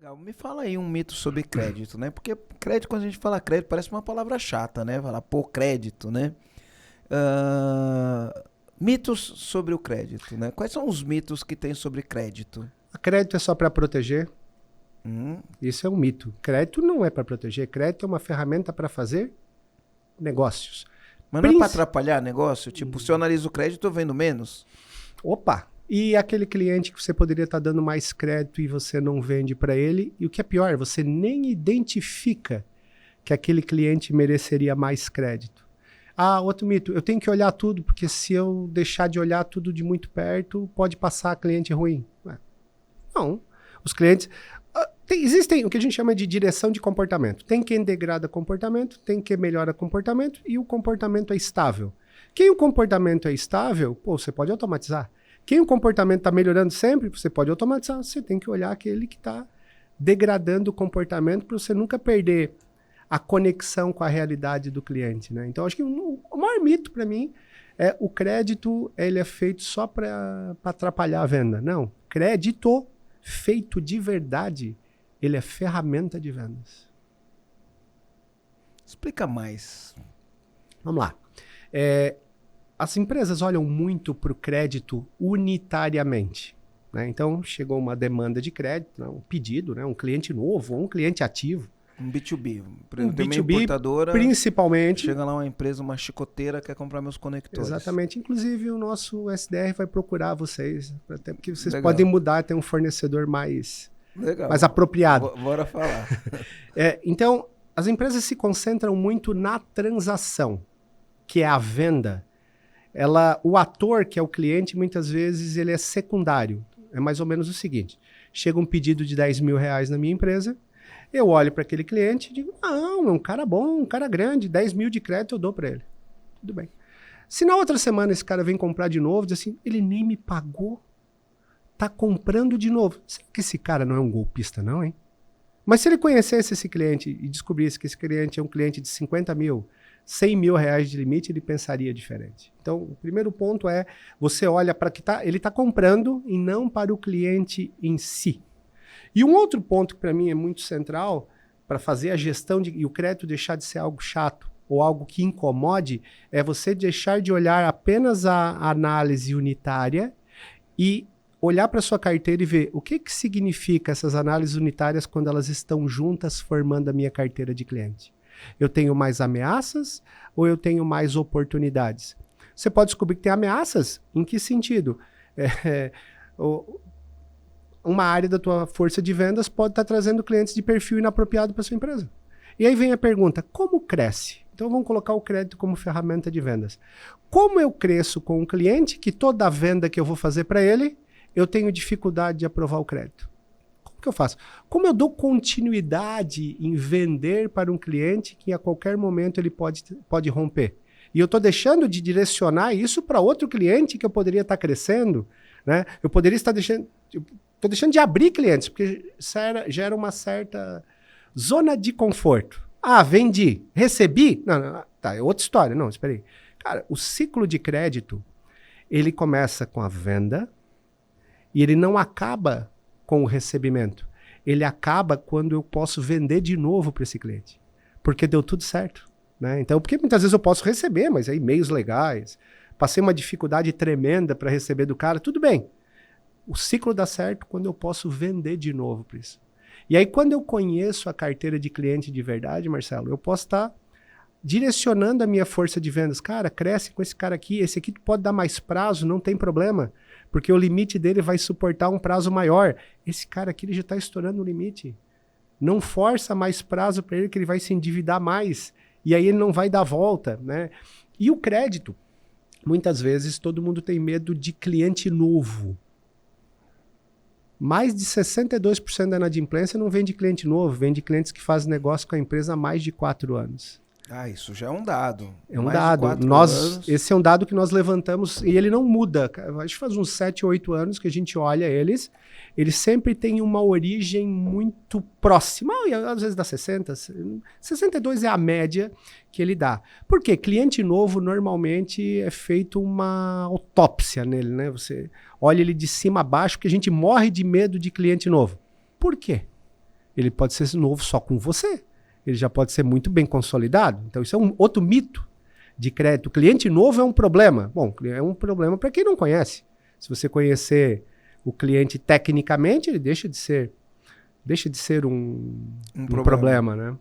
Legal. Me fala aí um mito sobre crédito, né? Porque crédito, quando a gente fala crédito, parece uma palavra chata, né? Falar, pô, crédito, né? Mitos sobre o crédito, né? Quais são os mitos que tem sobre crédito? A crédito é só para proteger? Hum, Isso é um mito. Crédito não é para proteger. Crédito é uma ferramenta para fazer negócios. Mas não é pra atrapalhar negócio? Tipo, se eu analiso o crédito, eu vendo menos? Opa! E aquele cliente que você poderia estar dando mais crédito e você não vende para ele. E o que é pior, você nem identifica que aquele cliente mereceria mais crédito. Ah, outro mito, eu tenho que olhar tudo, porque se eu deixar de olhar tudo de muito perto, pode passar cliente ruim. Não. Os clientes... existem o que a gente chama de direção de comportamento. Tem quem degrada comportamento, tem quem melhora comportamento e o comportamento é estável. Quem o comportamento é estável, pô, você pode automatizar. Quem o comportamento está melhorando sempre, você pode automatizar. Você tem que olhar aquele que está degradando o comportamento para você nunca perder a conexão com a realidade do cliente, né? Então, acho que o maior mito para mim é o crédito, ele é feito só para atrapalhar a venda. Não, crédito feito de verdade, ele é ferramenta de vendas. Explica mais. Vamos lá. As empresas olham muito para o crédito unitariamente, né? Então, chegou uma demanda de crédito, né? Um pedido, né? Um cliente novo, um cliente ativo. Um B2B. Um Tem uma B2B, importadora, principalmente. chega lá uma empresa, uma chicoteira, quer comprar meus conectores. Exatamente. Inclusive, o nosso SDR vai procurar vocês, até porque vocês Legal. podem mudar, ter um fornecedor mais Legal. apropriado. Bora falar. Então, as empresas se concentram muito na transação, que é a venda. O ator, que é o cliente, muitas vezes ele é secundário. É mais ou menos o seguinte: chega um pedido de 10 mil reais na minha empresa, eu olho para aquele cliente e digo, não, é um cara bom, um cara grande, 10 mil de crédito eu dou para ele. Tudo bem. Se na outra semana esse cara vem comprar de novo, diz assim, ele nem me pagou, tá comprando de novo. Será que esse cara não é um golpista não, hein? Mas se ele conhecesse esse cliente e descobrisse que esse cliente é um cliente de 50 mil, 100 mil reais de limite, ele pensaria diferente. Então, o primeiro ponto é, você olha para que ele está comprando e não para o cliente em si. E um outro ponto que para mim é muito central, para fazer a gestão e o crédito deixar de ser algo chato ou algo que incomode, é você deixar de olhar apenas a análise unitária e olhar para sua carteira e ver o que significa essas análises unitárias quando elas estão juntas formando a minha carteira de cliente. Eu tenho mais ameaças ou eu tenho mais oportunidades? Você pode descobrir que tem ameaças. Em que sentido? Uma área da tua força de vendas pode estar trazendo clientes de perfil inapropriado para sua empresa. E aí vem a pergunta, como cresce? Então vamos colocar o crédito como ferramenta de vendas. Como eu cresço com um cliente que toda venda que eu vou fazer para ele, eu tenho dificuldade de aprovar o crédito? Como que eu faço? Como eu dou continuidade em vender para um cliente que a qualquer momento ele pode romper? E eu estou deixando de direcionar isso para outro cliente que eu poderia estar crescendo, né? Eu poderia estar deixando... Estou deixando de abrir clientes, porque gera uma certa zona de conforto. Vendi, recebi? Não, tá, é outra história. Não, espera aí. Cara, o ciclo de crédito, ele começa com a venda e ele não acaba com o recebimento. Ele acaba quando eu posso vender de novo para esse cliente, porque deu tudo certo, né? Então, porque muitas vezes eu posso receber, mas aí e-mails legais, passei uma dificuldade tremenda para receber do cara, tudo bem. O ciclo dá certo quando eu posso vender de novo por isso. E aí, quando eu conheço a carteira de cliente de verdade, Marcelo, eu posso estar direcionando a minha força de vendas. Cara, cresce com esse cara aqui. Esse aqui pode dar mais prazo, não tem problema. Porque o limite dele vai suportar um prazo maior. Esse cara aqui ele já está estourando o limite. Não força mais prazo para ele, que ele vai se endividar mais. E aí ele não vai dar volta, né? E o crédito, muitas vezes todo mundo tem medo de cliente novo. Mais de 62% da inadimplência não vem de cliente novo, vem de clientes que fazem negócio com a empresa há mais de 4 anos. Isso já é um dado. É um dado. Esse é um dado que nós levantamos e ele não muda. Acho que faz uns 7, 8 anos que a gente olha eles. Eles sempre têm uma origem muito próxima. E às vezes dá 60. 62 é a média que ele dá. Por quê? Cliente novo, normalmente, é feito uma autópsia nele, né? Você olha ele de cima a baixo, porque a gente morre de medo de cliente novo. Por quê? ele pode ser novo só com você. Ele já pode ser muito bem consolidado. Então, isso é um outro mito de crédito. O cliente novo é um problema. Bom, é um problema para quem não conhece. Se você conhecer o cliente tecnicamente, ele deixa de ser um problema, né?